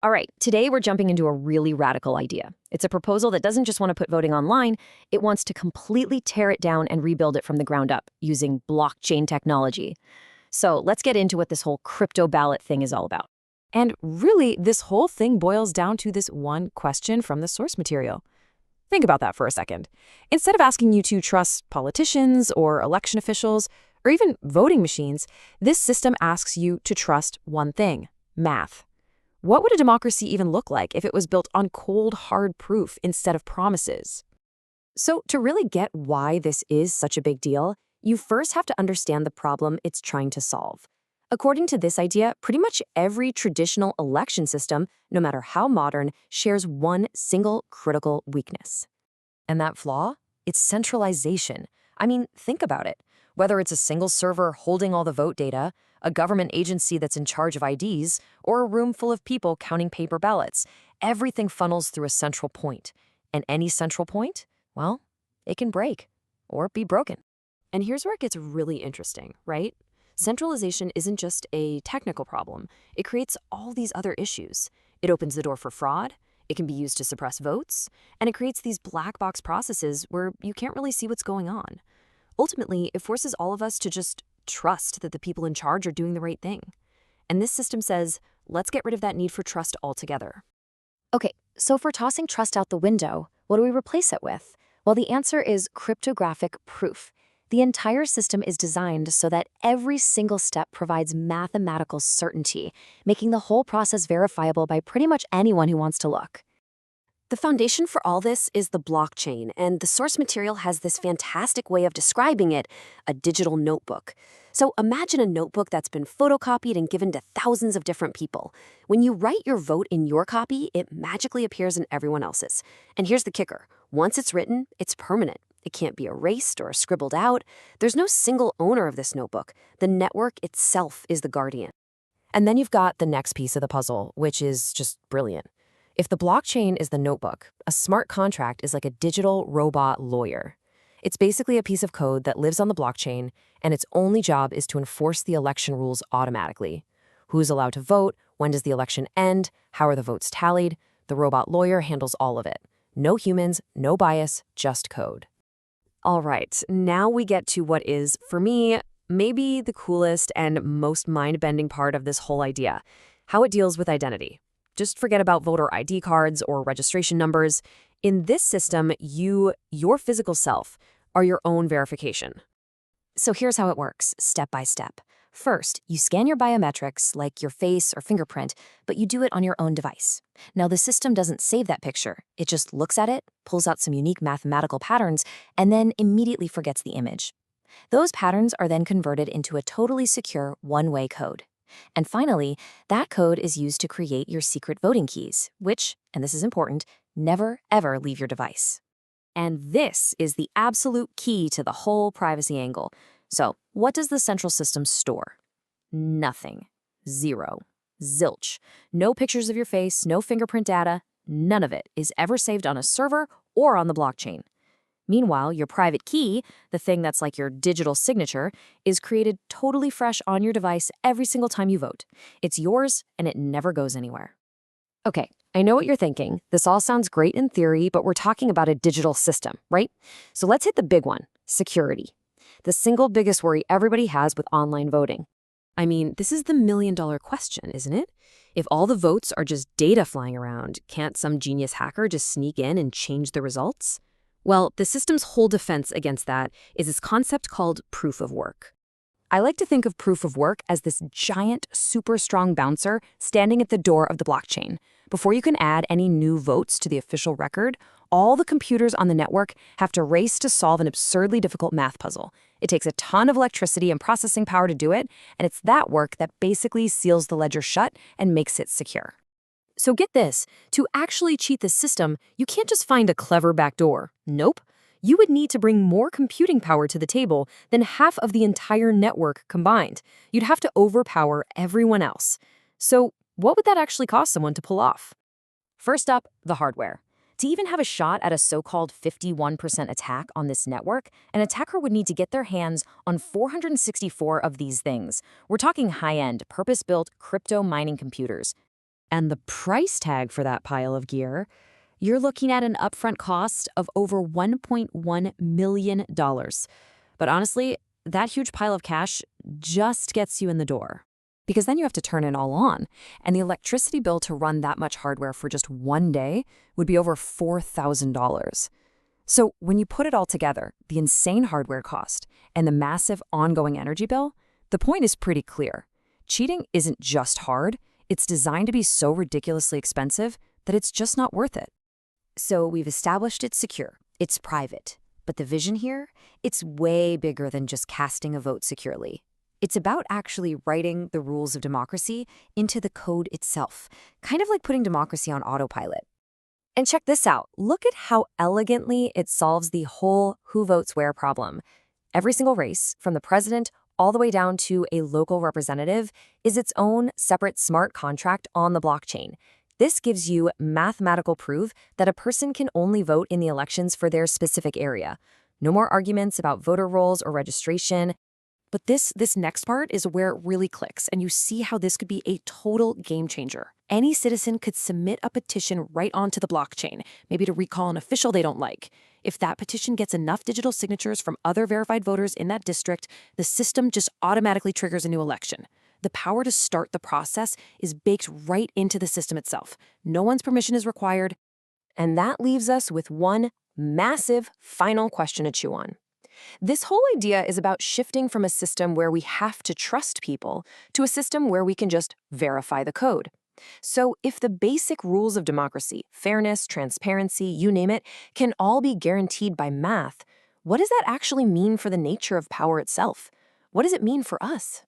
All right, today we're jumping into a really radical idea. It's a proposal that doesn't just want to put voting online, it wants to completely tear it down and rebuild it from the ground up using blockchain technology. So let's get into what this whole crypto ballot thing is all about. And really, this whole thing boils down to this one question from the source material. Think about that for a second. Instead of asking you to trust politicians or election officials or even voting machines, this system asks you to trust one thing: math. What would a democracy even look like if it was built on cold, hard proof instead of promises? So, to really get why this is such a big deal, you first have to understand the problem it's trying to solve. According to this idea, pretty much every traditional election system, no matter how modern, shares one single critical weakness. And that flaw? It's centralization. I mean, think about it. Whether it's a single server holding all the vote data, a government agency that's in charge of IDs, or a room full of people counting paper ballots, everything funnels through a central point. And any central point, well, it can break or be broken. And here's where it gets really interesting, right? Centralization isn't just a technical problem. It creates all these other issues. It opens the door for fraud, it can be used to suppress votes, and it creates these black box processes where you can't really see what's going on. Ultimately, it forces all of us to just trust that the people in charge are doing the right thing. And this system says, let's get rid of that need for trust altogether. Okay, so if we're tossing trust out the window, what do we replace it with? Well, the answer is cryptographic proof. The entire system is designed so that every single step provides mathematical certainty, making the whole process verifiable by pretty much anyone who wants to look. The foundation for all this is the blockchain, and the source material has this fantastic way of describing it, a digital notebook. So imagine a notebook that's been photocopied and given to thousands of different people. When you write your vote in your copy, it magically appears in everyone else's. And here's the kicker. Once it's written, it's permanent. It can't be erased or scribbled out. There's no single owner of this notebook. The network itself is the guardian. And then you've got the next piece of the puzzle, which is just brilliant. If the blockchain is the notebook, a smart contract is like a digital robot lawyer. It's basically a piece of code that lives on the blockchain, and its only job is to enforce the election rules automatically. Who's allowed to vote? When does the election end? How are the votes tallied? The robot lawyer handles all of it. No humans, no bias, just code. All right, now we get to what is, for me, maybe the coolest and most mind-bending part of this whole idea: how it deals with identity. Just forget about voter ID cards or registration numbers. In this system, your physical self, are your own verification. So here's how it works, step by step. First, you scan your biometrics, like your face or fingerprint, but you do it on your own device. Now, the system doesn't save that picture. It just looks at it, pulls out some unique mathematical patterns, and then immediately forgets the image. Those patterns are then converted into a totally secure one-way code. And finally, that code is used to create your secret voting keys, which, and this is important, never ever leave your device. And this is the absolute key to the whole privacy angle. So, what does the central system store? Nothing. Zero. Zilch. No pictures of your face, no fingerprint data, none of it is ever saved on a server or on the blockchain. Meanwhile, your private key, the thing that's like your digital signature, is created totally fresh on your device every single time you vote. It's yours, and it never goes anywhere. Okay, I know what you're thinking. This all sounds great in theory, but we're talking about a digital system, right? So let's hit the big one: security. The single biggest worry everybody has with online voting. I mean, this is the million-dollar question, isn't it? If all the votes are just data flying around, can't some genius hacker just sneak in and change the results? Well, the system's whole defense against that is this concept called proof of work. I like to think of proof of work as this giant, super strong bouncer standing at the door of the blockchain. Before you can add any new votes to the official record, all the computers on the network have to race to solve an absurdly difficult math puzzle. It takes a ton of electricity and processing power to do it, and it's that work that basically seals the ledger shut and makes it secure. So get this, to actually cheat the system, you can't just find a clever backdoor. Nope. You would need to bring more computing power to the table than half of the entire network combined. You'd have to overpower everyone else. So what would that actually cost someone to pull off? First up, the hardware. To even have a shot at a so-called 51% attack on this network, an attacker would need to get their hands on 464 of these things. We're talking high-end, purpose-built crypto mining computers. And the price tag for that pile of gear, you're looking at an upfront cost of over $1.1 million. But honestly, that huge pile of cash just gets you in the door. Because then you have to turn it all on, and the electricity bill to run that much hardware for just one day would be over $4,000. So when you put it all together, the insane hardware cost and the massive ongoing energy bill, the point is pretty clear. Cheating isn't just hard, it's designed to be so ridiculously expensive that it's just not worth it. So we've established it's secure, it's private. But the vision here, it's way bigger than just casting a vote securely. It's about actually writing the rules of democracy into the code itself, kind of like putting democracy on autopilot. And check this out. Look at how elegantly it solves the whole who votes where problem. Every single race, from the president all the way down to a local representative, is its own separate smart contract on the blockchain. This gives you mathematical proof that a person can only vote in the elections for their specific area. No more arguments about voter rolls or registration. But this next part is where it really clicks, and you see how this could be a total game changer. Any citizen could submit a petition right onto the blockchain, maybe to recall an official they don't like. If that petition gets enough digital signatures from other verified voters in that district, the system just automatically triggers a new election. The power to start the process is baked right into the system itself. No one's permission is required. And that leaves us with one massive final question to chew on. This whole idea is about shifting from a system where we have to trust people to a system where we can just verify the code. So if the basic rules of democracy, fairness, transparency, you name it, can all be guaranteed by math, what does that actually mean for the nature of power itself? What does it mean for us?